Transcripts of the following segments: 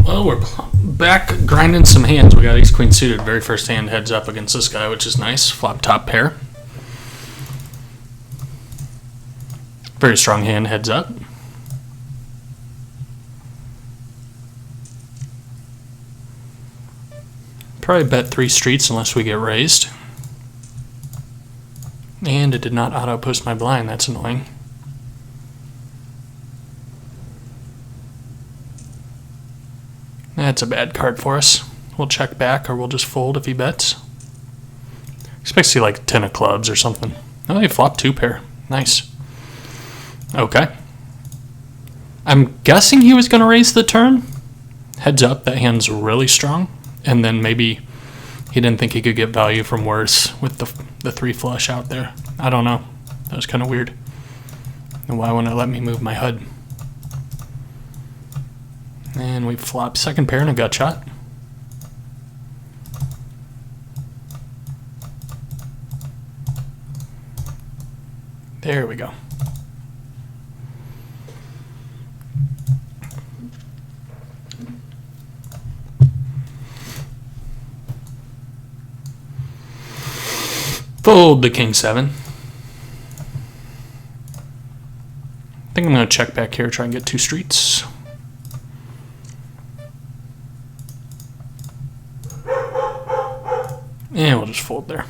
Well, we're back grinding some hands. We got ace queen suited. Very first hand heads up against this guy, which is nice. Flop top pair. Very strong hand heads up. Probably bet 3 streets unless we get raised. And it did not auto post my blind. That's annoying. That's a bad card for us. We'll check back or we'll just fold if he bets. Expect to see like 10 of clubs or something. Oh, he flopped 2 pair. Nice. Okay. I'm guessing he was going to raise the turn. Heads up, that hand's really strong. And then maybe he didn't think he could get value from worse with the 3 flush out there. I don't know. That was kind of weird. And why wouldn't it let me move my HUD? And we flop second pair and a gut shot. There we go. Fold the king 7. I think I'm going to check back here, try and get 2 streets. And we'll just fold there.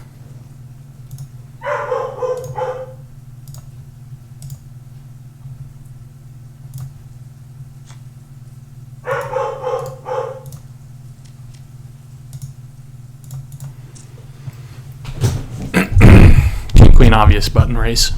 King queen obvious button raise.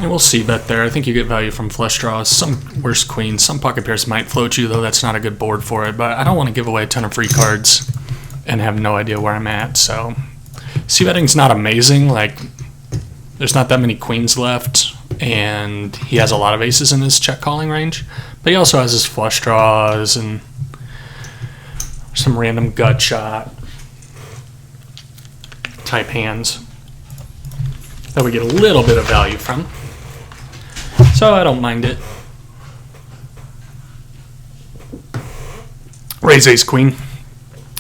And we'll see bet there. I think you get value from flush draws, some worse queens, some pocket pairs might float you, though that's not a good board for it. But I don't want to give away a ton of free cards and have no idea where I'm at. So c-betting's not amazing. Like, there's not that many queens left, and he has a lot of aces in his check calling range. But he also has his flush draws and some random gut shot type hands that we get a little bit of value from. So I don't mind it. Raise ace queen.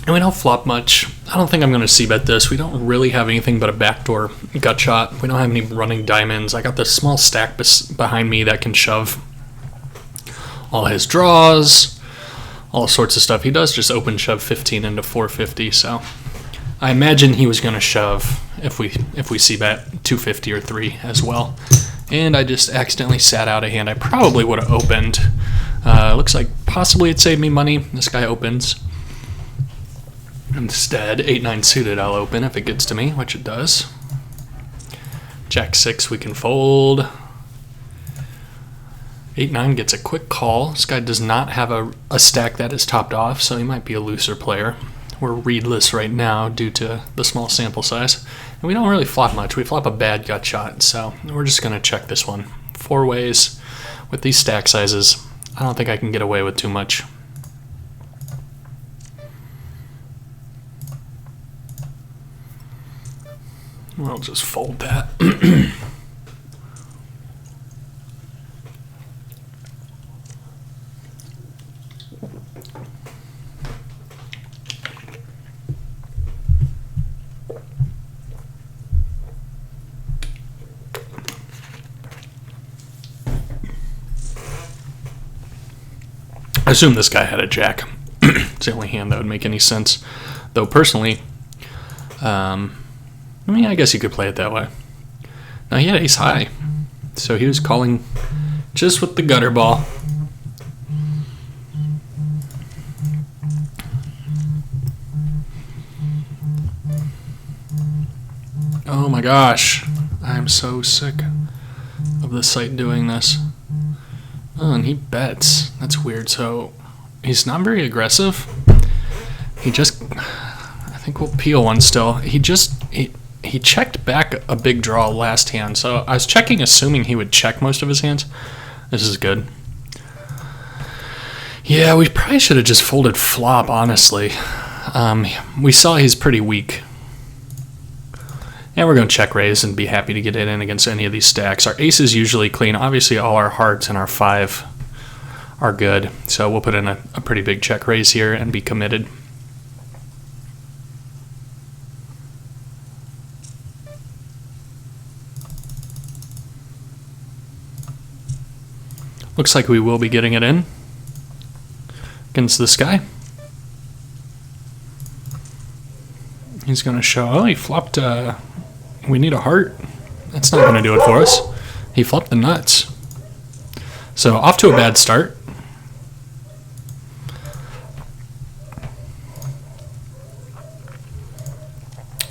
And we don't flop much. I don't think I'm going to c-bet this. We don't really have anything but a backdoor gut shot. We don't have any running diamonds. I got this small stack behind me that can shove all his draws, all sorts of stuff. He does just open shove 15 into 450, so I imagine he was going to shove if we c-bet 250 or 3 as well. And I just accidentally sat out a hand I probably would have opened. Looks like possibly it saved me money. This guy opens. Instead, 8-9 suited I'll open if it gets to me, which it does. Jack 6 we can fold. 8-9 gets a quick call. This guy does not have a stack that is topped off, so he might be a looser player. We're readless right now due to the small sample size. And we don't really flop much. We flop a bad gut shot, so we're just going to check this one. 4 ways. With these stack sizes, I don't think I can get away with too much. We'll just fold that. I assume this guy had a jack. It's the only hand that would make any sense. Though personally, I mean, I guess you could play it that way. Now he had ace high, so he was calling just with the gutter ball. Oh my gosh, I'm so sick of the site doing this. Oh, and he bets. That's weird. So he's not very aggressive. He just, I think we'll peel one still. He checked back a big draw last hand. So I was checking assuming he would check most of his hands. This is good. Yeah, we probably should have just folded flop, honestly. We saw he's pretty weak. And we're going to check raise and be happy to get it in against any of these stacks. Our ace is usually clean. Obviously, all our hearts and our 5 are good. So we'll put in a pretty big check raise here and be committed. Looks like we will be getting it in against this guy. He's going to show, oh, he flopped, we need a heart. That's not going to do it for us. He flopped the nuts. So off to a bad start.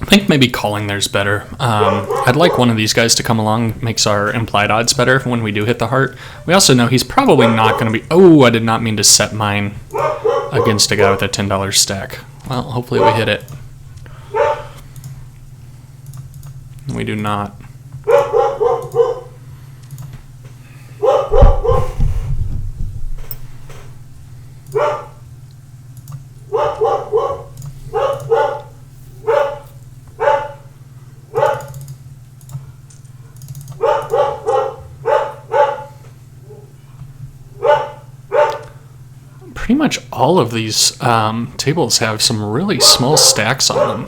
I think maybe calling there's better. I'd like one of these guys to come along. Makes our implied odds better when we do hit the heart. We also know he's probably not going to be... Oh, I did not mean to set mine against a guy with a $10 stack. Well, hopefully we hit it. We do not. Pretty much all of these tables have some really small stacks on them.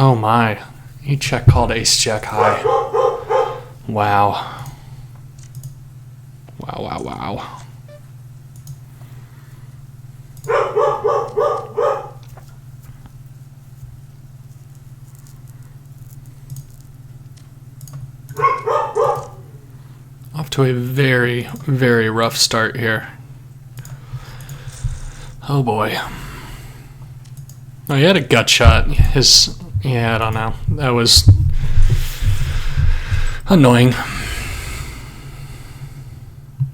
Oh my, he check called ace jack high. Wow. Wow, wow, wow. Off to a very, very rough start here. Oh boy. Oh, he had a gut shot. Yeah, I don't know. That was annoying.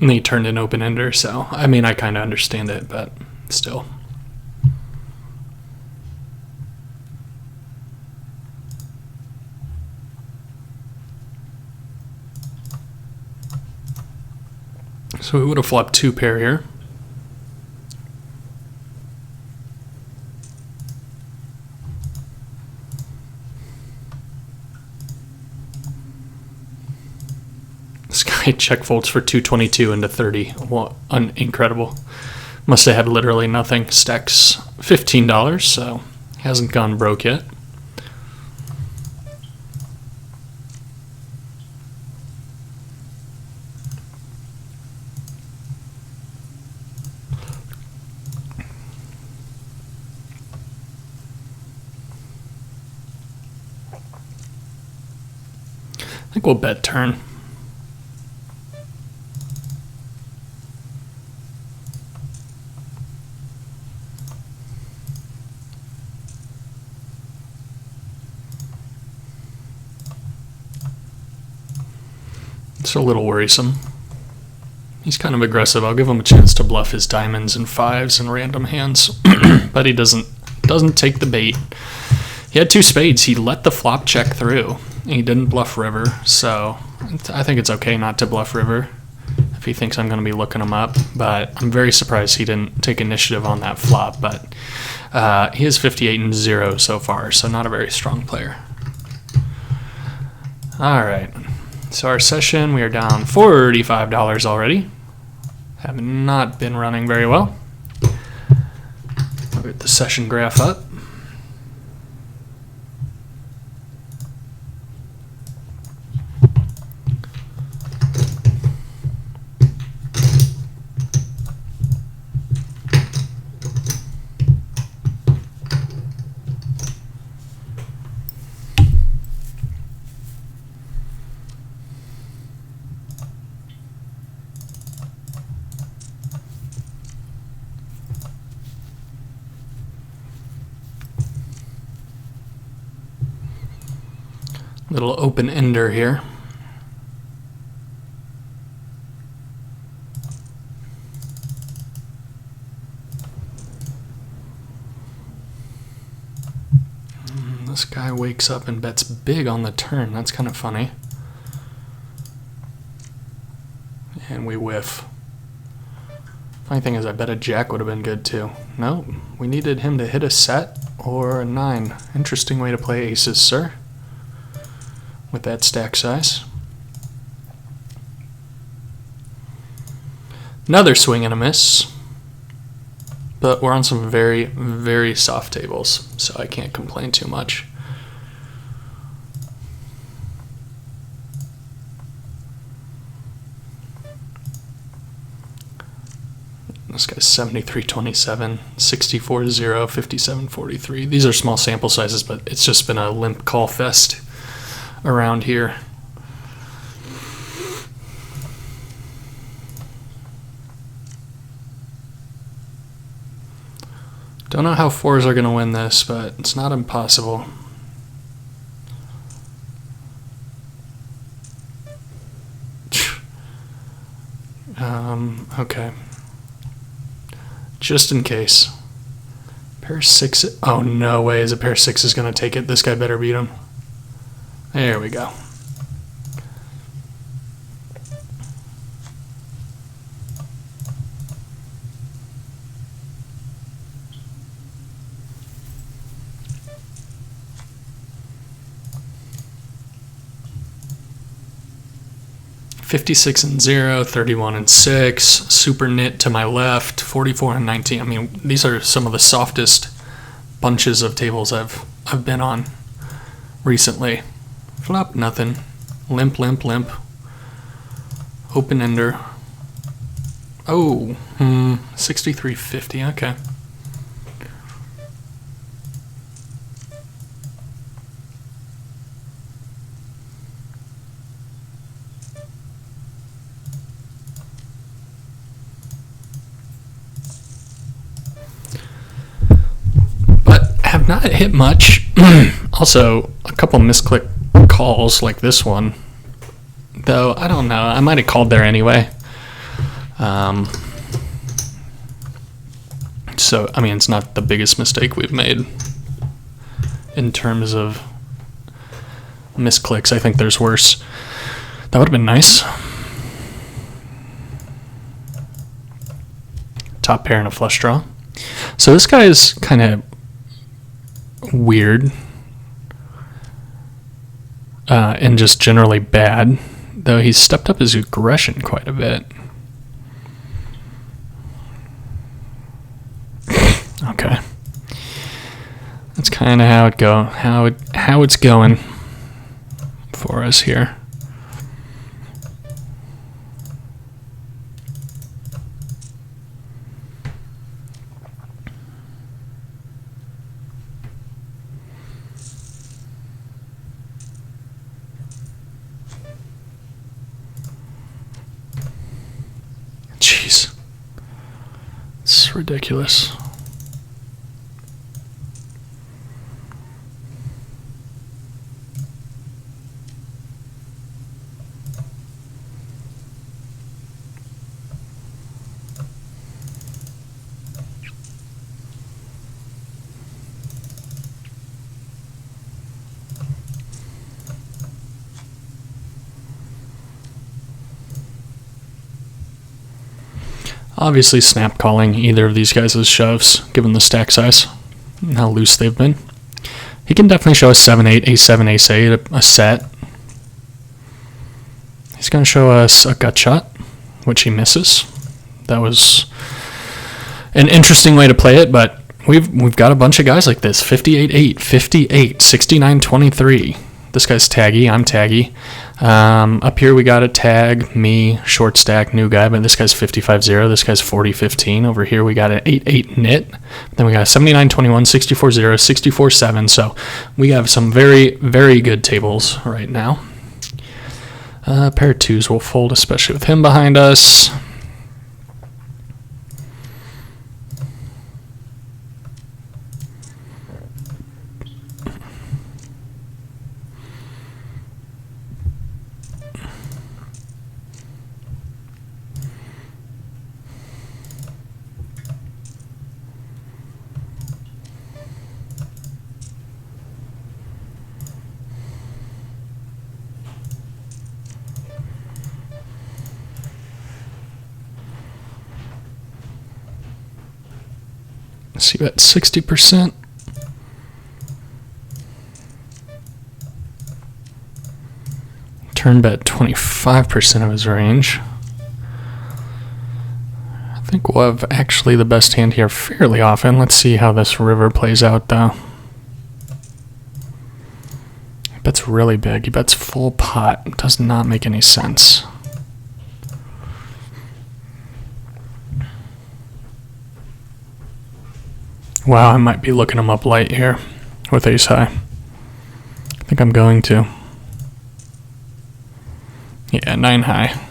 And he turned an open-ender, so, I mean, I kind of understand it, but still. So we would have flopped 2 pair here. This guy check folds for 222 into 30. What incredible. Must have had literally nothing. Stacks $15, so hasn't gone broke yet. I think we'll bet turn. It's a little worrisome. He's kind of aggressive. I'll give him a chance to bluff his diamonds and 5s and random hands, but he doesn't take the bait. He had 2 spades. He let the flop check through. He didn't bluff river, so I think it's okay not to bluff river if he thinks I'm going to be looking him up, but I'm very surprised he didn't take initiative on that flop, but he is 58-0 so far, so not a very strong player. All right, so our session, we are down $45 already. Have not been running very well. I'll get the session graph up. Little open ender here. This guy wakes up and bets big on the turn. That's kind of funny. And we whiff. Funny thing is, I bet a jack would have been good too. Nope, we needed him to hit a set or a 9. Interesting way to play aces, sir. With that stack size. Another swing and a miss. But we're on some very, very soft tables, so I can't complain too much. This guy's 73-27, 64-0, 57-43. These are small sample sizes, but it's just been a limp call fest around here. Don't know how fours are going to win this, but it's not impossible. Okay. Just in case. Pair 6. Oh, no way is a pair 6 is going to take it. This guy better beat him. There we go. $56-0, $31-6, super nit to my left, $44-19. I mean, these are some of the softest bunches of tables I've been on recently. Flop, nothing. Limp, limp, limp. Open ender. Oh, 63.50. Okay. Not hit much. Also, a couple misclick calls like this one. Though, I don't know. I might have called there anyway. So, I mean, it's not the biggest mistake we've made in terms of misclicks. I think there's worse. That would have been nice. Top pair and a flush draw. So this guy is kind of weird and just generally bad, though he's stepped up his aggression quite a bit. Okay, that's kind of how it's going for us here. Jeez. It's ridiculous. Obviously snap calling either of these guys' shoves, given the stack size and how loose they've been. He can definitely show a 7-8, A7, Ace-8, a set. He's going to show us a gut shot, which he misses. That was an interesting way to play it, but we've got a bunch of guys like this. 58-8, 58, 69-23. This guy's taggy, I'm taggy. Up here we got a tag, me, short stack, new guy, but this guy's 55-0, this guy's 40-15. Over here we got an 8-8 nit. Then we got a 79-21, 64-0, 64-7. So we have some very, very good tables right now. Pair of twos will fold, especially with him behind us. See that 60%. Turn bet 25% of his range. I think we'll have actually the best hand here fairly often. Let's see how this river plays out though. He bets really big. He bets full pot. Does not make any sense. Wow, I might be looking him up light here with ace high. I think I'm going to. Yeah, 9 high.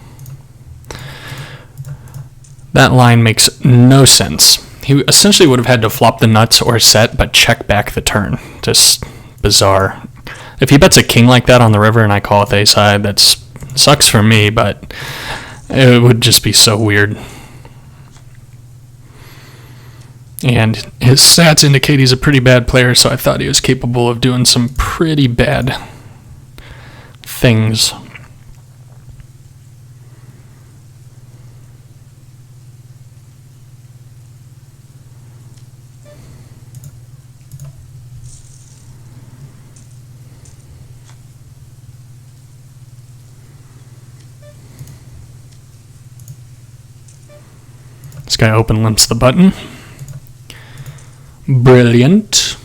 That line makes no sense. He essentially would have had to flop the nuts or set, but check back the turn. Just bizarre. If he bets a king like that on the river and I call with ace high, that sucks for me, but it would just be so weird. And his stats indicate he's a pretty bad player, so I thought he was capable of doing some pretty bad things. This guy open limps the button. Brilliant.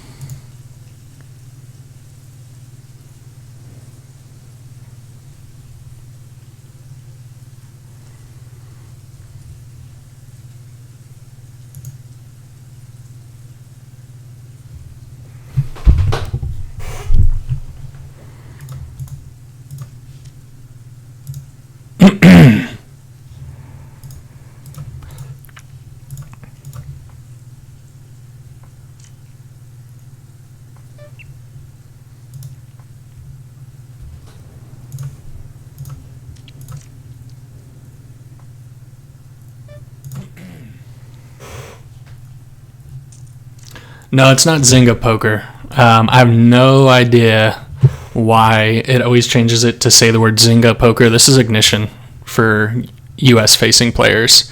No, it's not Zynga Poker. I have no idea why it always changes it to say the word Zynga Poker. This is Ignition for US facing players.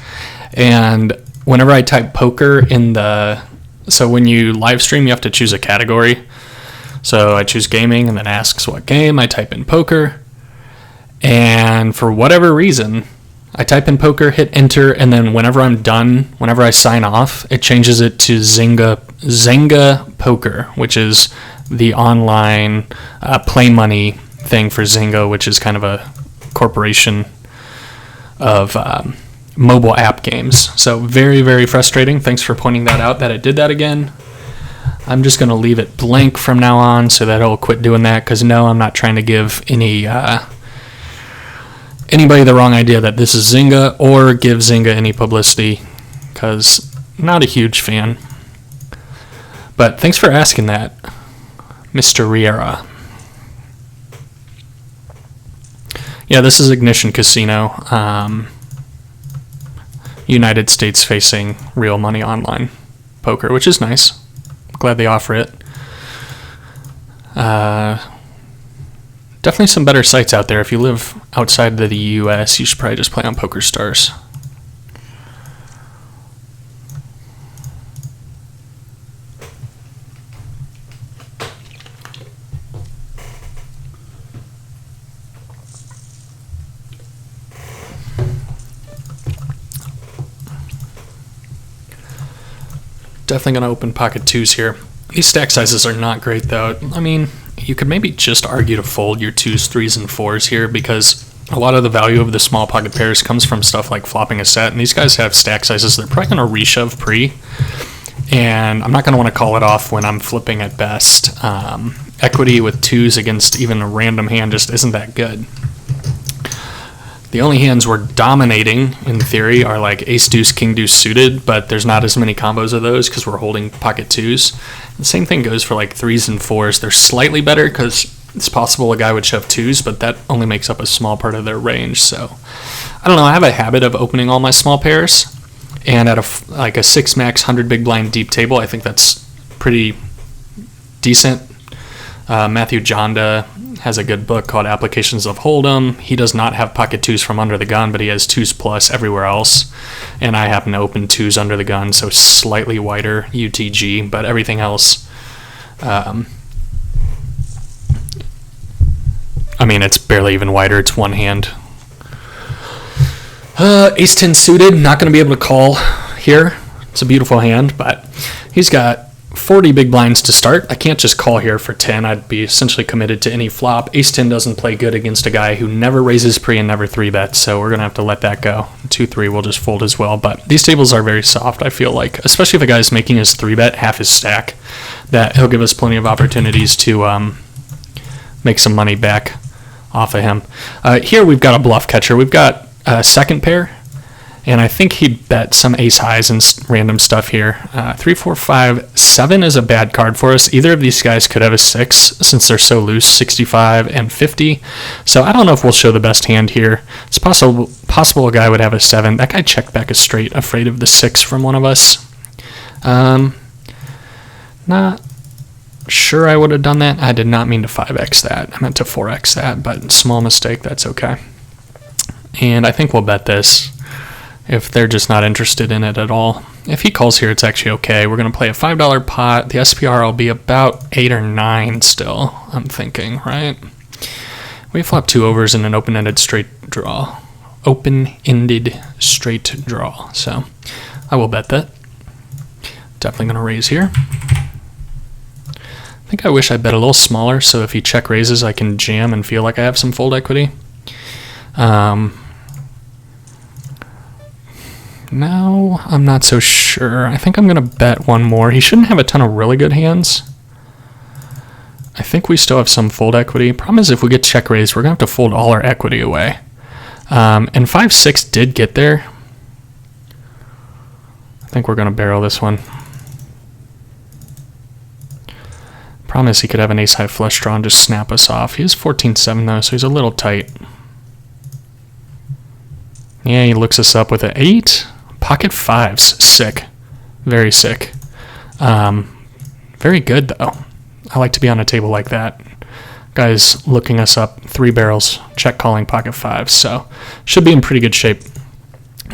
And whenever I type poker in so when you live stream, you have to choose a category. So I choose gaming and then asks what game. I type in poker. And for whatever reason, I type in poker, hit enter, and then whenever I'm done, whenever I sign off, it changes it to Zynga Poker, which is the online play money thing for Zynga, which is kind of a corporation of mobile app games. So very, very frustrating. Thanks for pointing that out, that it did that again. I'm just going to leave it blank from now on so that it'll quit doing that, because no, I'm not trying to give anybody the wrong idea that this is Zynga or give Zynga any publicity, because not a huge fan. But thanks for asking that, Mr. Riera. Yeah, this is Ignition Casino. United States facing real money online poker, which is nice. Glad they offer it. Definitely some better sites out there. If you live outside of the US, you should probably just play on PokerStars. Definitely going to open pocket twos here. These stack sizes are not great, though. I mean, you could maybe just argue to fold your 2s, 3s, and 4s here, because a lot of the value of the small pocket pairs comes from stuff like flopping a set, and these guys have stack sizes they're probably going to reshove pre, and I'm not going to want to call it off when I'm flipping at best. Equity with 2s against even a random hand just isn't that good. The only hands we're dominating, in theory, are like ace-deuce, king-deuce suited, but there's not as many combos of those because we're holding pocket 2s. The same thing goes for like 3s and 4s. They're slightly better because it's possible a guy would shove 2s, but that only makes up a small part of their range. So, I don't know, I have a habit of opening all my small pairs, and at a 6 max, 100 big blind deep table, I think that's pretty decent. Matthew Jonda has a good book called Applications of Hold'em. He does not have pocket twos from under the gun, but he has twos plus everywhere else. And I happen to open twos under the gun, so slightly wider UTG, but everything else, I mean, it's barely even wider. It's one hand. Ace 10 suited, not going to be able to call here. It's a beautiful hand, but he's got 40 big blinds to start. I can't just call here for 10. I'd be essentially committed to any flop. Ace 10 doesn't play good against a guy who never raises pre and never 3-bets, so we're going to have to let that go. 2-3 will just fold as well, but these tables are very soft, I feel like, especially if a guy's making his 3-bet half his stack, that he'll give us plenty of opportunities to make some money back off of him. Here we've got a bluff catcher. We've got a second pair, and I think he'd bet some ace highs and random stuff here. 3, 4, 5, 7 is a bad card for us. Either of these guys could have a 6 since they're so loose, 65 and 50. So I don't know if we'll show the best hand here. It's possible a guy would have a 7. That guy checked back a straight, afraid of the 6 from one of us. Not sure I would have done that. I did not mean to 5x that. I meant to 4x that, but small mistake, that's okay. And I think we'll bet this if they're just not interested in it at all. If he calls here, it's actually okay. We're going to play a $5 pot. The SPR will be about 8 or 9 still, I'm thinking, right? We flop 2 overs in an open-ended straight draw. Open-ended straight draw. So I will bet that. Definitely going to raise here. I think I wish I bet a little smaller, so if he check raises, I can jam and feel like I have some fold equity. No, I'm not so sure. I think I'm going to bet one more. He shouldn't have a ton of really good hands. I think we still have some fold equity. Problem is if we get check raised, we're going to have to fold all our equity away. And 5-6 did get there. I think we're going to barrel this one. Problem is he could have an ace-high flush draw and just snap us off. He has 14-7 though, so he's a little tight. Yeah, he looks us up with an 8. Pocket 5s, sick. Very sick. Very good, though. I like to be on a table like that. Guys looking us up, 3 barrels, check calling pocket 5s, so should be in pretty good shape.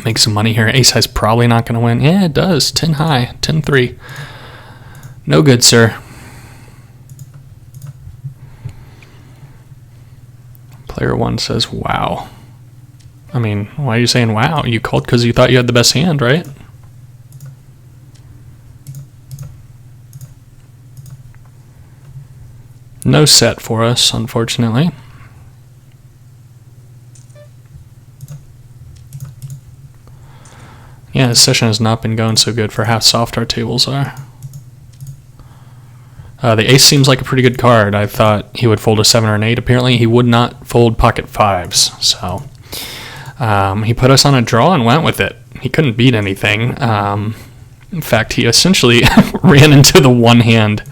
Make some money here. Ace high's probably not going to win. Yeah, it does. 10 high, 10-3. No good, sir. Player 1 says, wow. I mean, why are you saying wow? You called because you thought you had the best hand, right? No set for us, unfortunately. Yeah, this session has not been going so good for how soft our tables are. The ace seems like a pretty good card. I thought he would fold a 7 or an 8. Apparently, he would not fold pocket 5s, so... he put us on a draw and went with it. He couldn't beat anything. In fact, he essentially ran into the one hand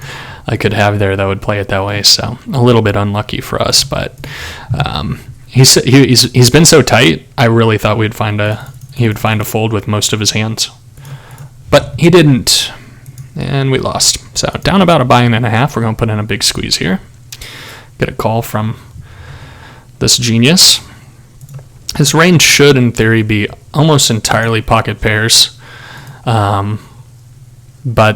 I could have there that would play it that way. So a little bit unlucky for us, but he's been so tight. I really thought he would find a fold with most of his hands, but he didn't, and we lost. So down about a buy-in and a half. We're going to put in a big squeeze here. Get a call from this genius. His range should, in theory, be almost entirely pocket pairs, but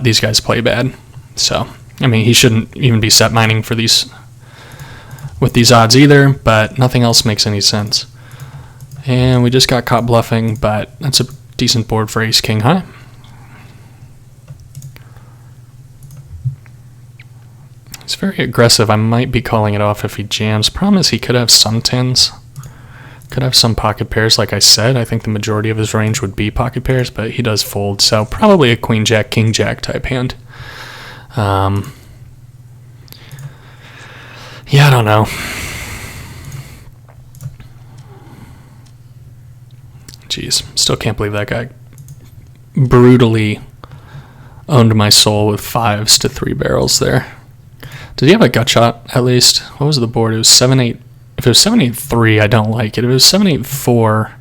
these guys play bad. So, I mean, he shouldn't even be set mining for these with these odds either, but nothing else makes any sense. And we just got caught bluffing, but that's a decent board for ace king high. He's very aggressive. I might be calling it off if he jams. Problem is he could have some 10s. Could have some pocket pairs, like I said. I think the majority of his range would be pocket pairs, but he does fold, so probably a queen jack, king jack type hand. Yeah, I don't know. Jeez, still can't believe that guy brutally owned my soul with 5s to 3 barrels there. Did he have a gut shot, at least? What was the board? It was 7-8. If it was 7-8-3, I don't like it. If it was 7-8-4,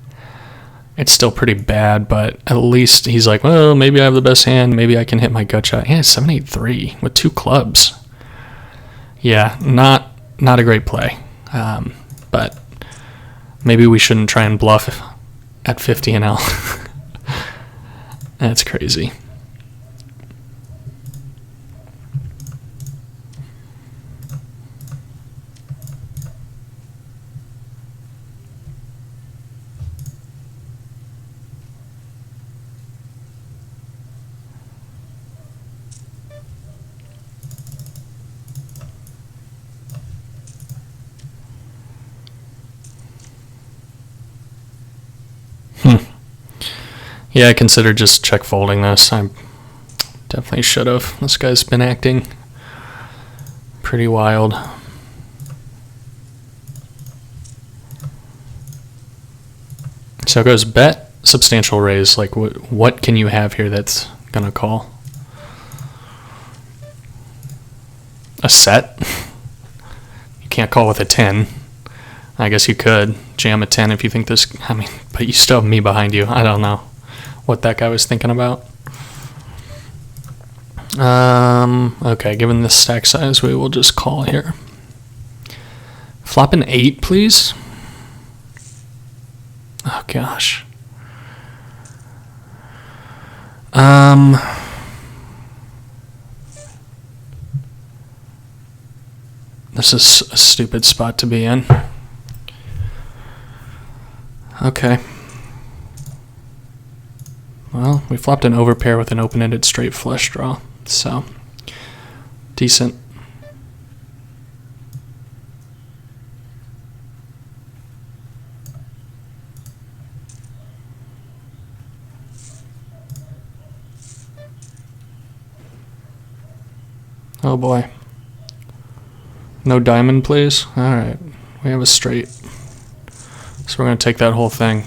it's still pretty bad, but at least he's like, well, maybe I have the best hand. Maybe I can hit my gut shot. Yeah, 7-8-3 with 2 clubs. Yeah, not not a great play. But maybe we shouldn't try and bluff at 50 and L. That's crazy. Yeah, I considered just check folding this. I definitely should have. This guy's been acting pretty wild. So it goes bet, substantial raise. Like, what can you have here that's gonna call? A set? You can't call with a 10. I guess you could jam a 10 if you think this. I mean, but you still have me behind you. I don't know what that guy was thinking about. Okay, given this stack size, we will just call here. Flop an 8, please. Oh gosh. This is a stupid spot to be in. Okay. Well, we flopped an overpair with an open-ended straight flush draw, so decent. Oh boy. No diamond, please? Alright, we have a straight. So we're going to take that whole thing.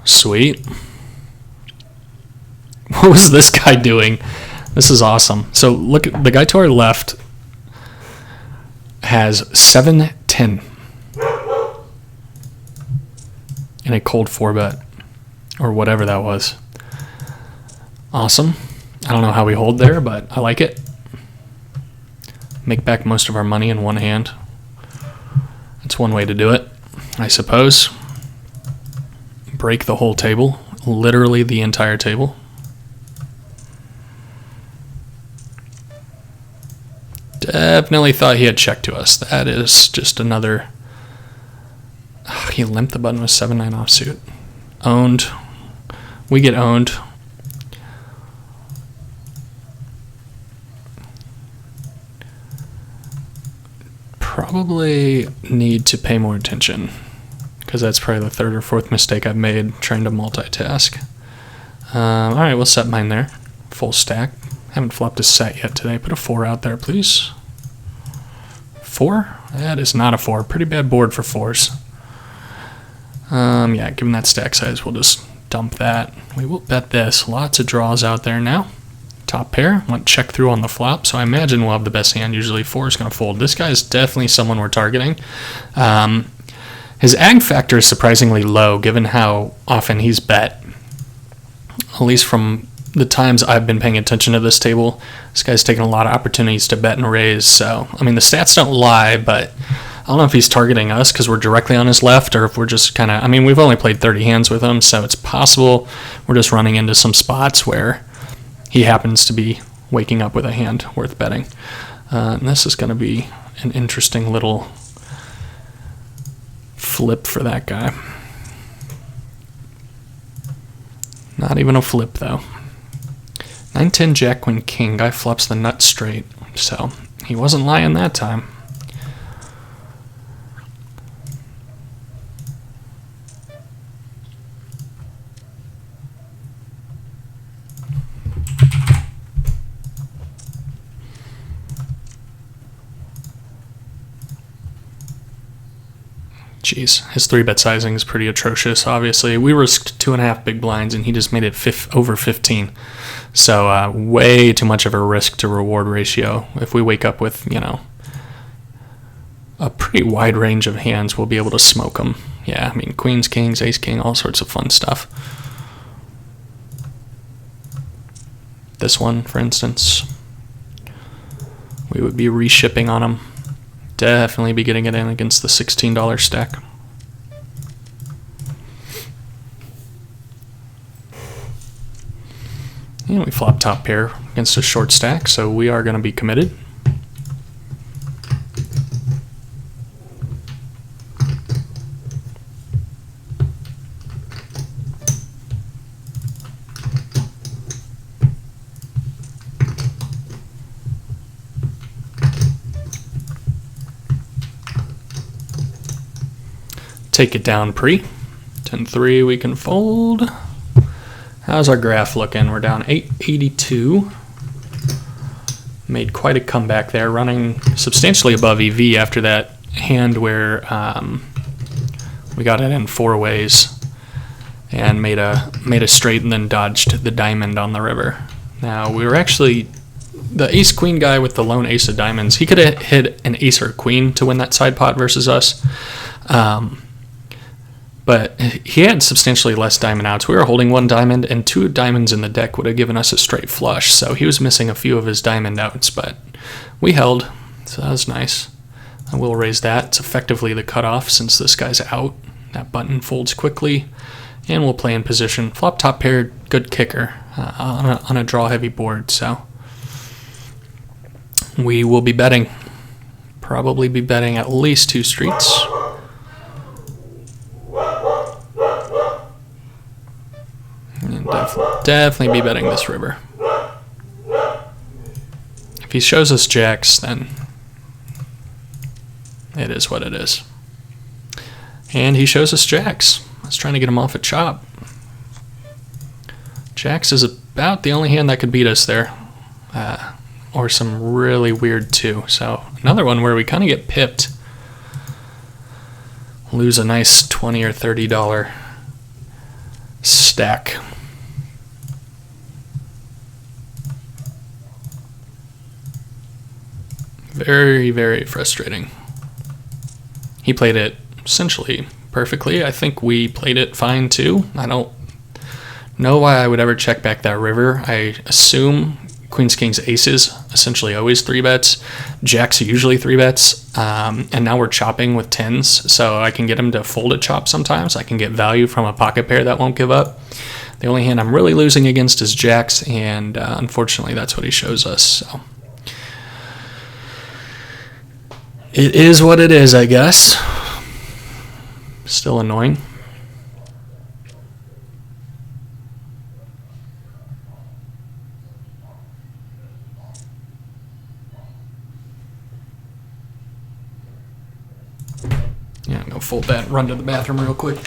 Sweet. What was this guy doing? This is awesome. So look at the guy to our left has 7-10 in a cold 4-bet or whatever that was. Awesome. I don't know how we hold there, but I like it. Make back most of our money in one hand. That's one way to do it, I suppose. Break the whole table, literally the entire table. Definitely thought he had checked to us. That is just another. Oh, he limped the button with 7-9 offsuit. Owned. We get owned. Probably need to pay more attention, because that's probably the third or fourth mistake I've made trying to multitask. Alright, we'll set mine there. Full stack. Haven't flopped a set yet today. Put a 4 out there, please. 4? That is not a 4. Pretty bad board for 4s. Yeah, given that stack size, we'll just dump that. We will bet this. Lots of draws out there now. Top pair. Want to check through on the flop, so I imagine we'll have the best hand. Usually 4 is going to fold. This guy is definitely someone we're targeting. His ag factor is surprisingly low, given how often he's bet. At least from the times I've been paying attention to this table, this guy's taken a lot of opportunities to bet and raise. So, I mean, the stats don't lie, but I don't know if he's targeting us because we're directly on his left, or if we're just kind of, I mean, we've only played 30 hands with him, so it's possible we're just running into some spots where he happens to be waking up with a hand worth betting. And this is going to be an interesting little flip for that guy. Not even a flip, though. 9-10 Jack Queen King. Guy flops the nut straight, so he wasn't lying that time. Jeez, his 3-bet sizing is pretty atrocious, obviously. We risked 2.5 big blinds, and he just made it over 15. So way too much of a risk to reward ratio. If we wake up with, you know, a pretty wide range of hands, we'll be able to smoke them. Yeah, I mean, queens, kings, ace, king, all sorts of fun stuff. This one, for instance. we would be reshipping on them. Definitely be getting it in against the $16 stack. And we flop top pair against a short stack, so we are going to be committed. Take it down pre. 10-3 we can fold. How's our graph looking? We're down 882. Made quite a comeback there, running substantially above EV after that hand where we got it in 4 ways and made a straight and then dodged the diamond on the river. Now we were actually the ace queen guy with the lone ace of diamonds. He could have hit an ace or a queen to win that side pot versus us. But he had substantially less diamond outs. We were holding 1 diamond, and 2 diamonds in the deck would have given us a straight flush. So he was missing a few of his diamond outs, but we held, so that was nice. I will raise that. It's effectively the cutoff since this guy's out. That button folds quickly, and we'll play in position. Flop top pair, good kicker on a draw-heavy board, so we will be betting. Probably be betting at least 2 streets. And definitely be betting this river. If he shows us jacks, then it is what it is. And he shows us jacks. I was trying to get him off a chop. Jacks is about the only hand that could beat us there. Or some really weird 2. So another one where we kind of get pipped. Lose a nice $20 or $30 stack. Very, very frustrating. He played it essentially perfectly. I think we played it fine too. I don't know why I would ever check back that river. I assume queens, kings, aces essentially always 3-bets. Jacks are usually 3-bets. And now we're chopping with 10s, so I can get him to fold a chop sometimes. I can get value from a pocket pair that won't give up. The only hand I'm really losing against is jacks, and unfortunately that's what he shows us. So it is what it is, I guess. Still annoying. Yeah, I'm gonna fold that, run to the bathroom real quick.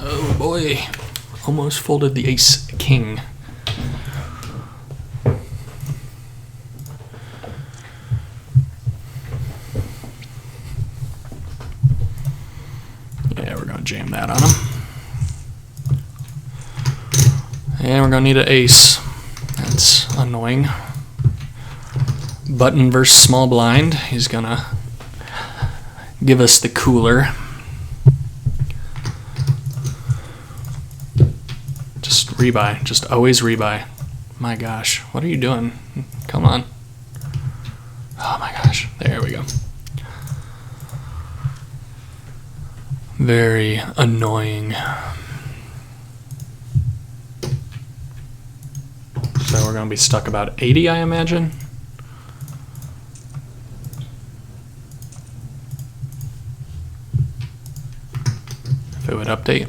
Oh boy, almost folded the ace king. Yeah, we're gonna jam that on him. And we're gonna need an ace. That's annoying. Button versus small blind. He's gonna give us the cooler. Just rebuy. Just always rebuy. My gosh. What are you doing? Come on. Oh my gosh. There we go. Very annoying. So we're going to be stuck about 80, I imagine. If it would update.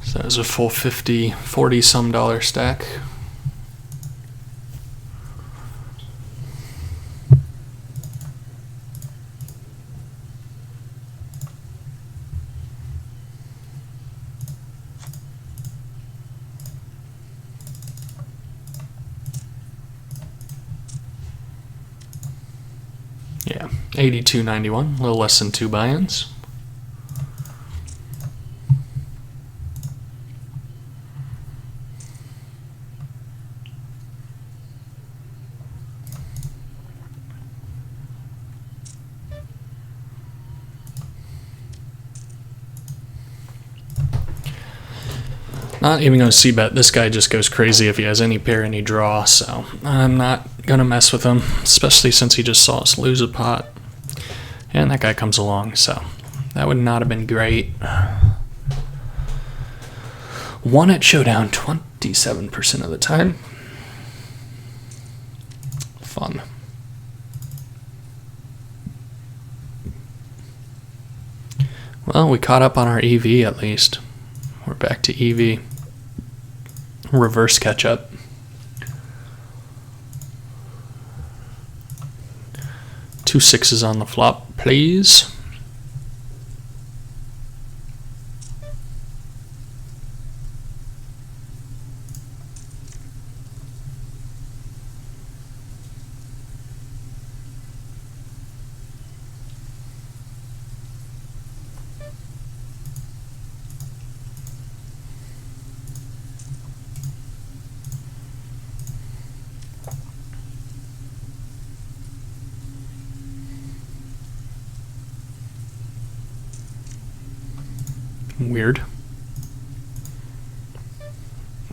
So So that was a full 50, 40 some dollar stack. Yeah, 82.91, a little less than 2 buy-ins. Not even going to c-bet. This guy just goes crazy if he has any pair, any draw, so I'm not going to mess with him, especially since he just saw us lose a pot. And that guy comes along, so that would not have been great. Won at Showdown 27% of the time. Fun. Well, we caught up on our EV at least. We're back to EV. Reverse catch up. Two sixes on the flop, please. Weird.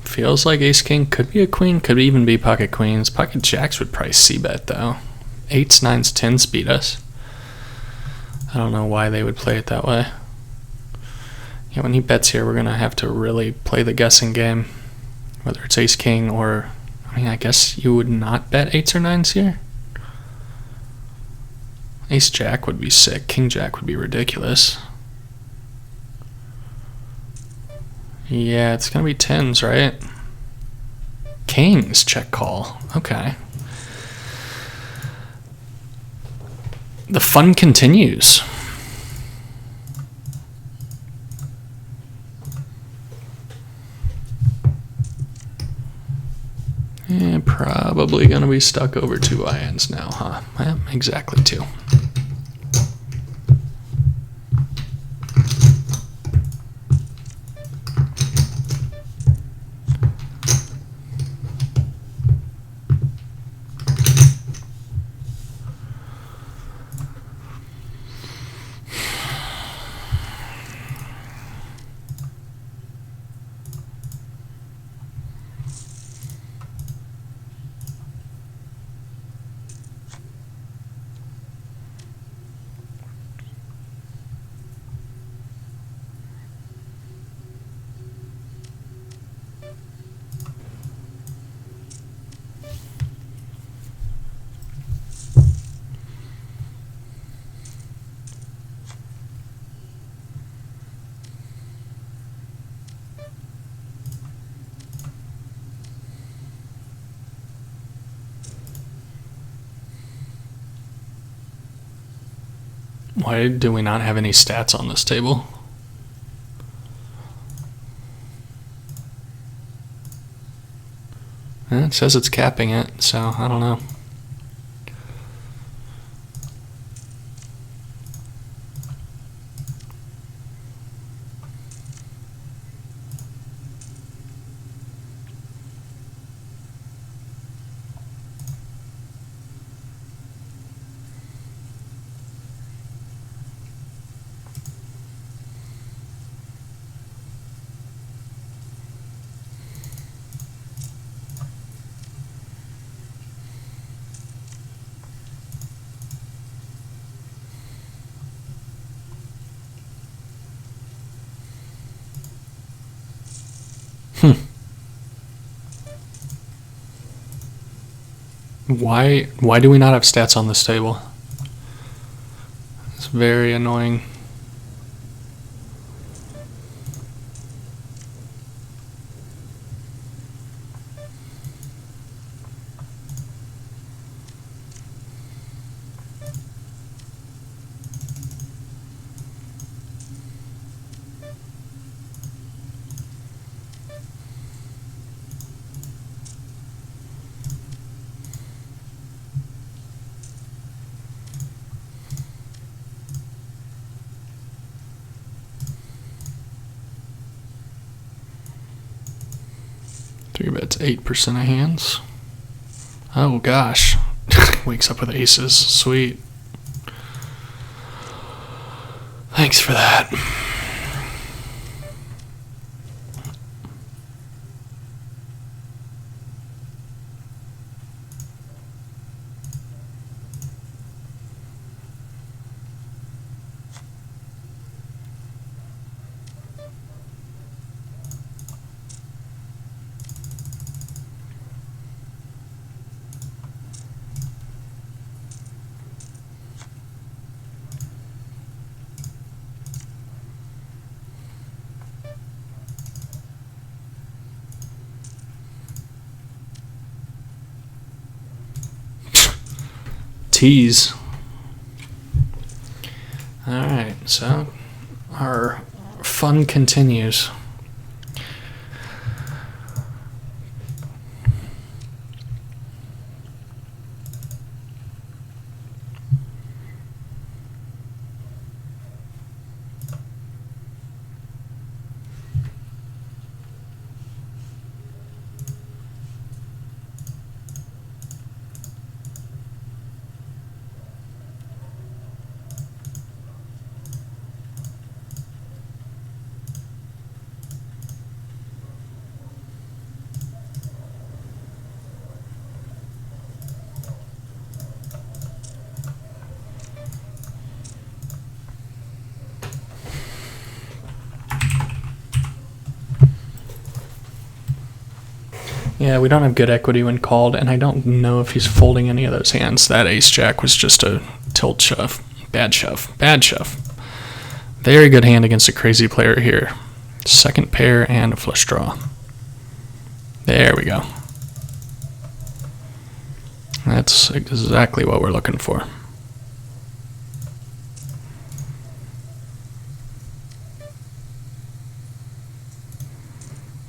Feels like ace king could be a queen, could even be pocket queens. Pocket jacks would probably c-bet though. 8s, 9s, 10s beat us. I don't know why they would play it that way. Yeah, when he bets here, we're gonna have to really play the guessing game. Whether it's ace king or, I mean, I guess you would not bet 8s or 9s here. Ace jack would be sick. King jack would be ridiculous. Yeah, it's gonna be 10s, right? Kings, check call. Okay. The fun continues. Yeah, probably gonna be stuck over 2 buy-ins now, huh? Yeah, exactly 2. Why do we not have any stats on this table? It says it's capping it, so I don't know. Why do we not have stats on this table? It's very annoying. Three bets, 8% of hands. Oh gosh. Wakes up with aces. Sweet. Thanks for that. Tease. Alright, so our fun continues. Yeah, we don't have good equity when called, and I don't know if he's folding any of those hands. That ace-jack was just a tilt shove. Bad shove. Bad shove. Very good hand against a crazy player here. Second pair and a flush draw. There we go. That's exactly what we're looking for.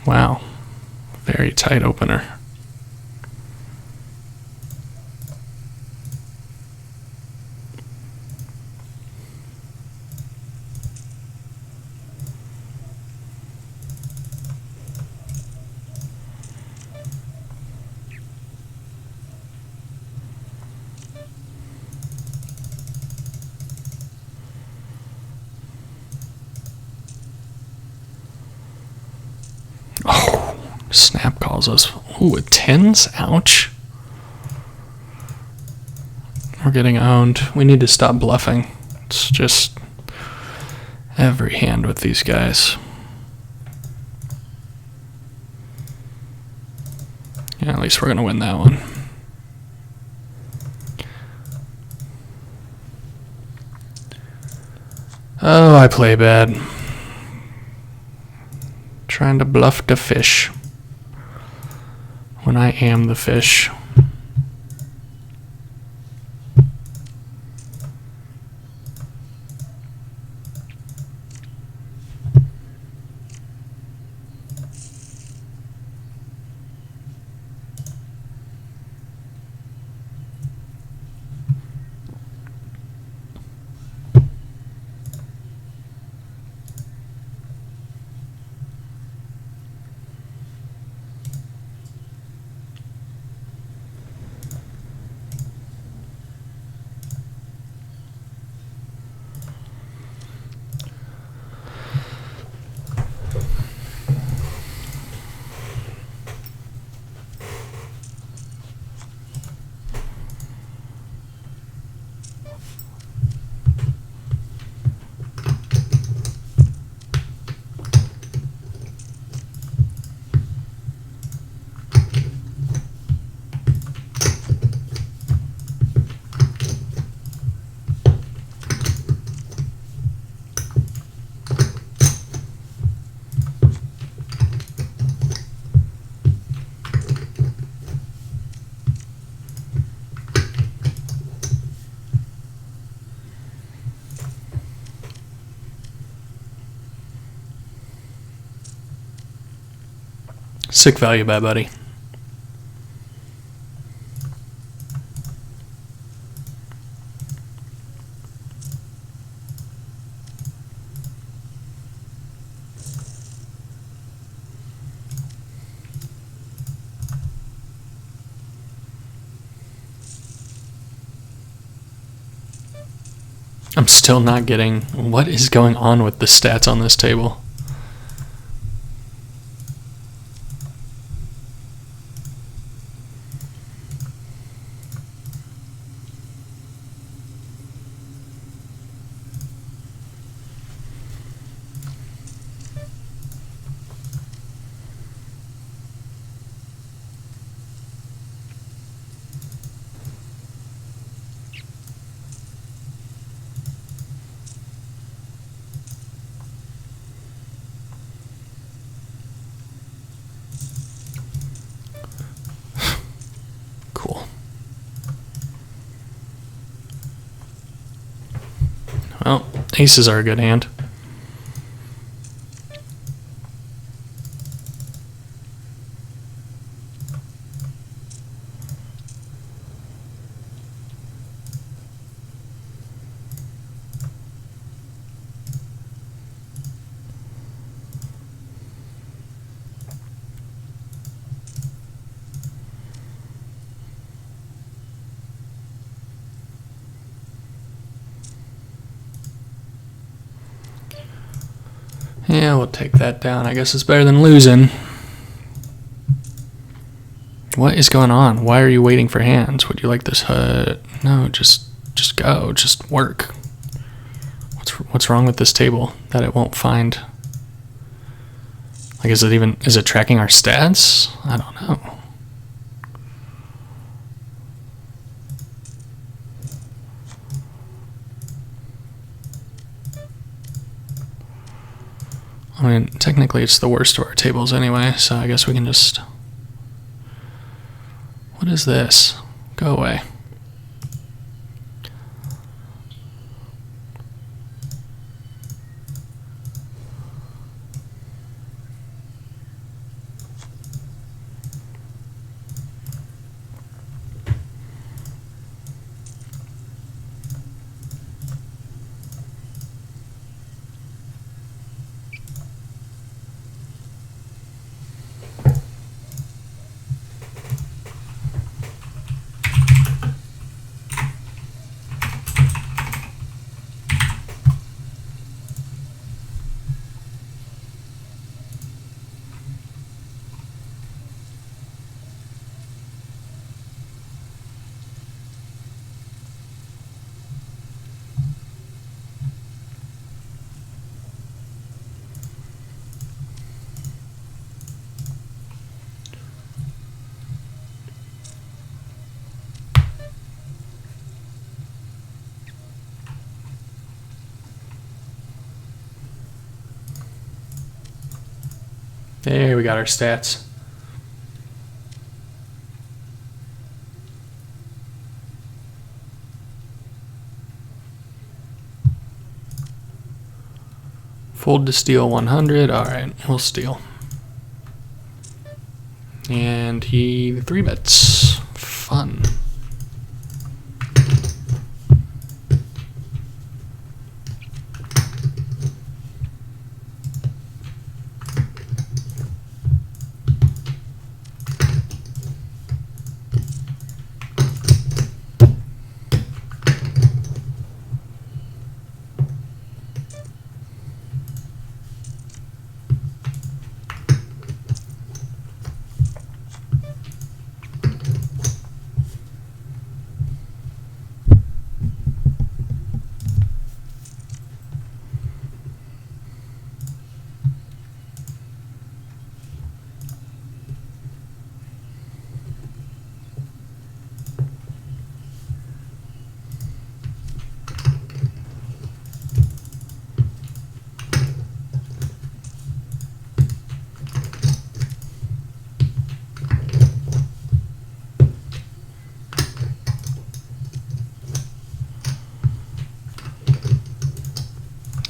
Wow. Very tight opener. Oh, snap calls us. Ooh, with tens? Ouch. We're getting owned. We need to stop bluffing. It's just every hand with these guys. Yeah, at least we're going to win that one. Oh, I play bad. Trying to bluff the fish when I am the fish. Sick value bet, buddy. I'm still not getting what is going on with the stats on this table. Cool. Well, aces are a good hand. Yeah, we'll take that down. I guess it's better than losing. What is going on? Why are you waiting for hands? Would you like this? No, just go. Just work. What's wrong with this table that it won't find? Like, is it tracking our stats? I don't know. I mean, technically it's the worst of our tables anyway, so I guess we can just... What is this? Go away. There, we got our stats. Fold to steal 100. All right, we'll steal. And he 3-bets. Fun.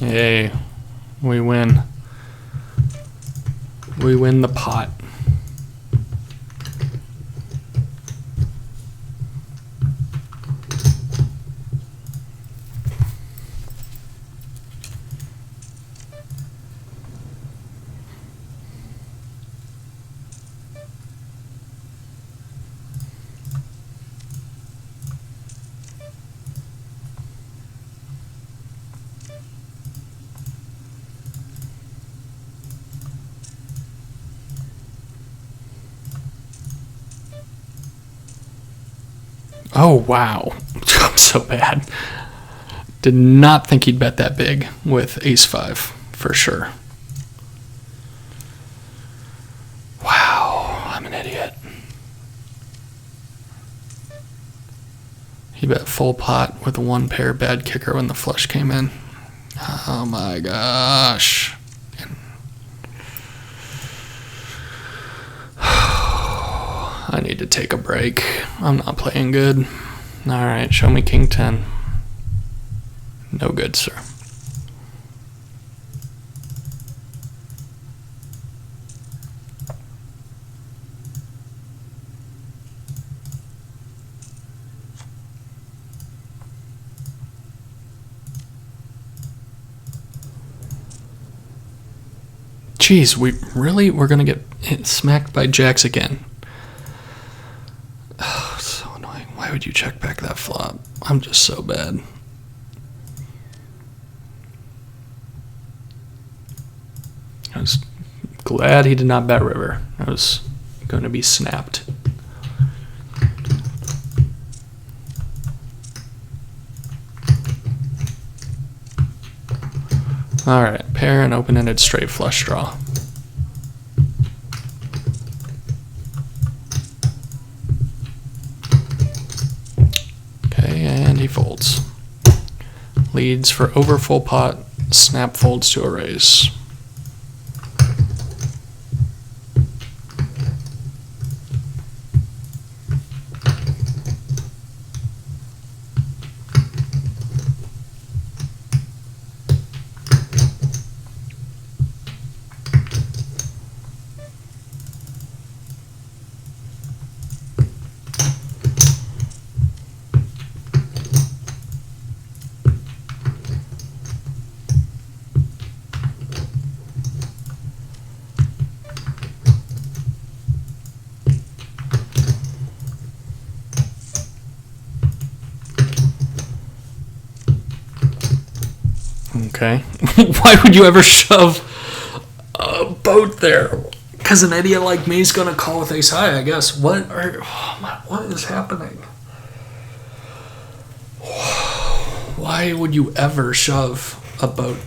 Yay, we win. We win the pot. Oh, wow. I'm so bad. Did not think he'd bet that big with ace-5, for sure. Wow, I'm an idiot. He bet full pot with one pair bad kicker when the flush came in. Oh my gosh. I need to take a break. I'm not playing good. Alright, show me king 10. No good, sir. Jeez, we're gonna get smacked by jacks again. Oh, so annoying. Why would you check back that flop? I'm just so bad. I was glad he did not bet river. I was going to be snapped. Alright, pair and open-ended straight flush draw. Okay, and he folds. Leads for over full pot, snap folds to a raise. Okay. Why would you ever shove a boat there? Because an idiot like me is going to call with ace high, I guess. What is happening? Why would you ever shove a boat?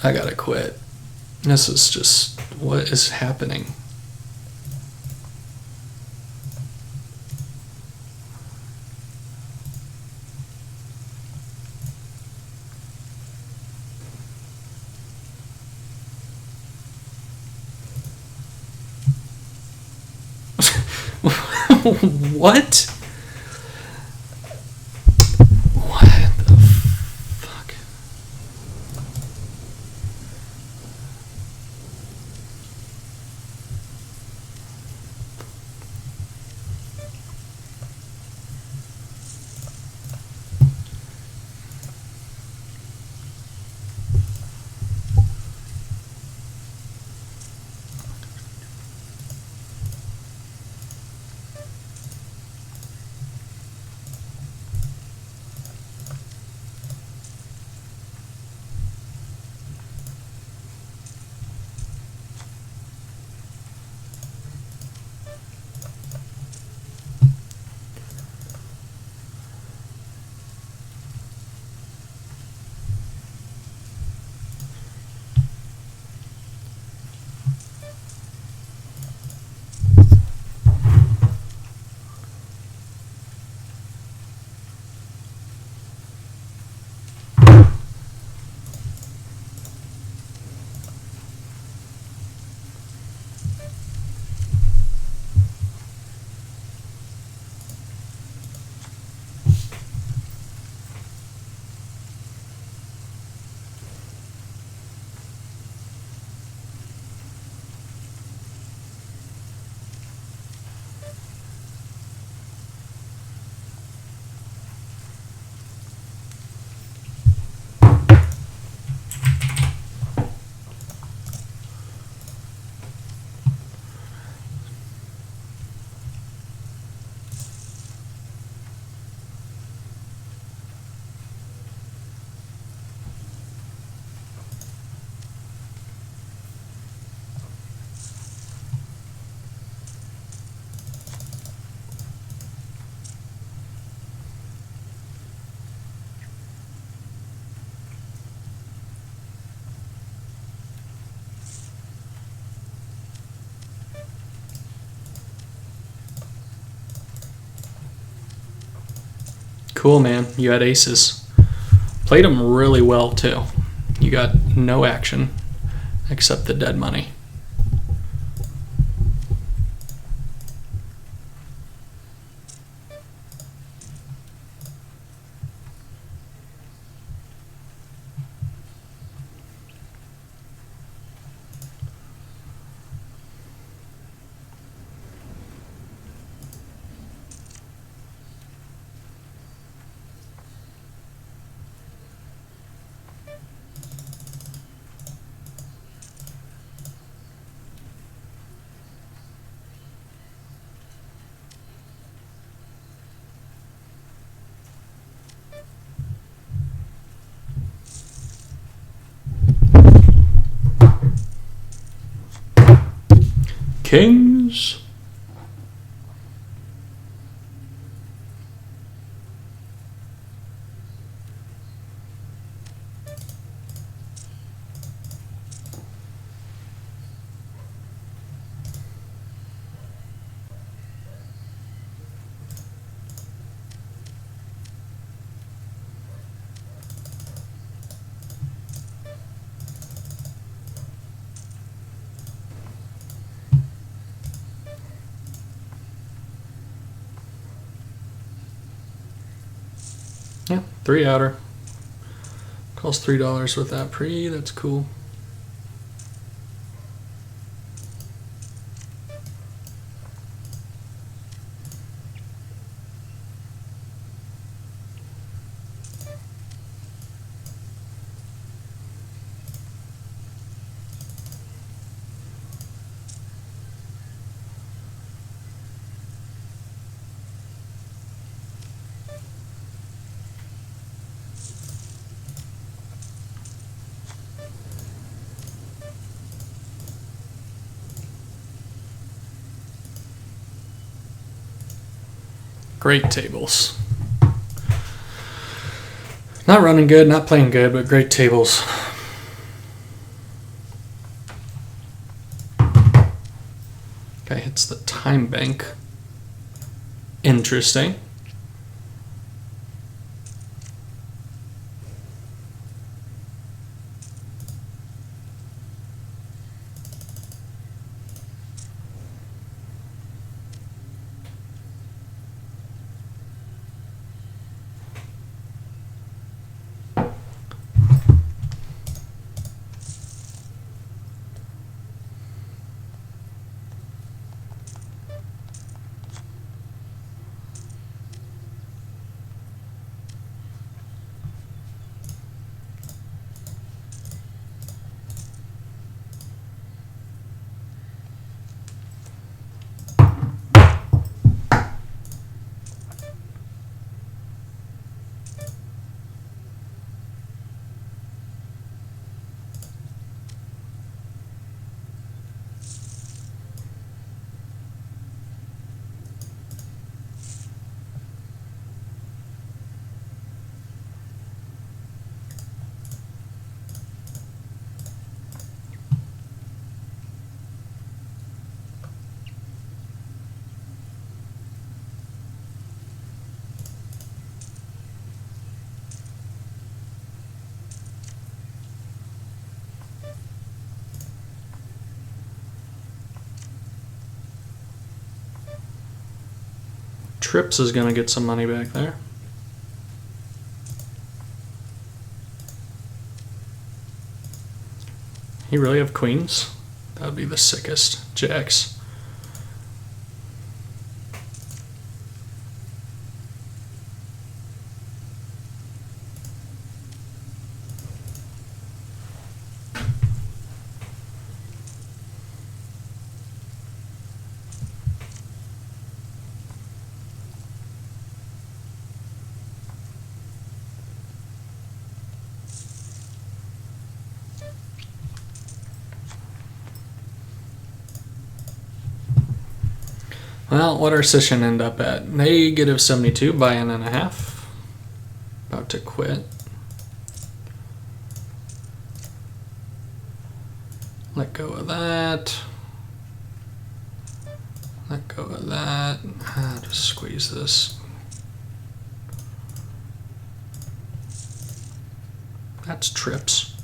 I gotta quit. This is just, what is happening? What? What the fuck? Cool, man. You had aces. Played them really well, too. You got no action except the dead money. Kings. Yeah, 3 outer. Costs $3 with that pre. That's cool. Great tables. Not running good, not playing good, but great tables. Guy hits the time bank. Interesting. Trips is going to get some money back there. He really have queens? That would be the sickest. Jacks. Well, what our session end up at? Negative 72 by an and a half. About to quit. Let go of that. Let go of that. Just squeeze this. That's trips.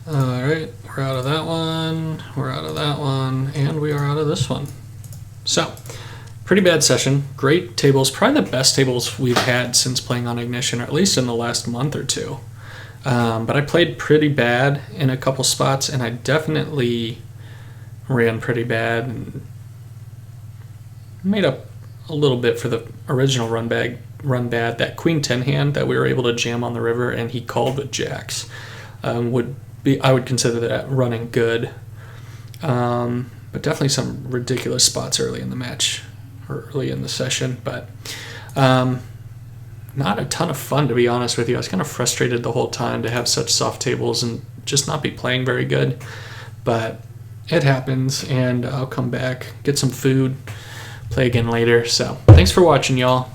Alright, we're out of that one, we're out of that one, and we are out of this one. So, pretty bad session. Great tables, probably the best tables we've had since playing on Ignition, or at least in the last month or two. But I played pretty bad in a couple spots, and I definitely ran pretty bad and made up a little bit for the original run bad. That Queen 10 hand that we were able to jam on the river and he called with jacks I would consider that running good. But definitely some ridiculous spots early in the match, or early in the session. But not a ton of fun, to be honest with you. I was kind of frustrated the whole time to have such soft tables and just not be playing very good. But it happens, and I'll come back, get some food, play again later. So thanks for watching, y'all.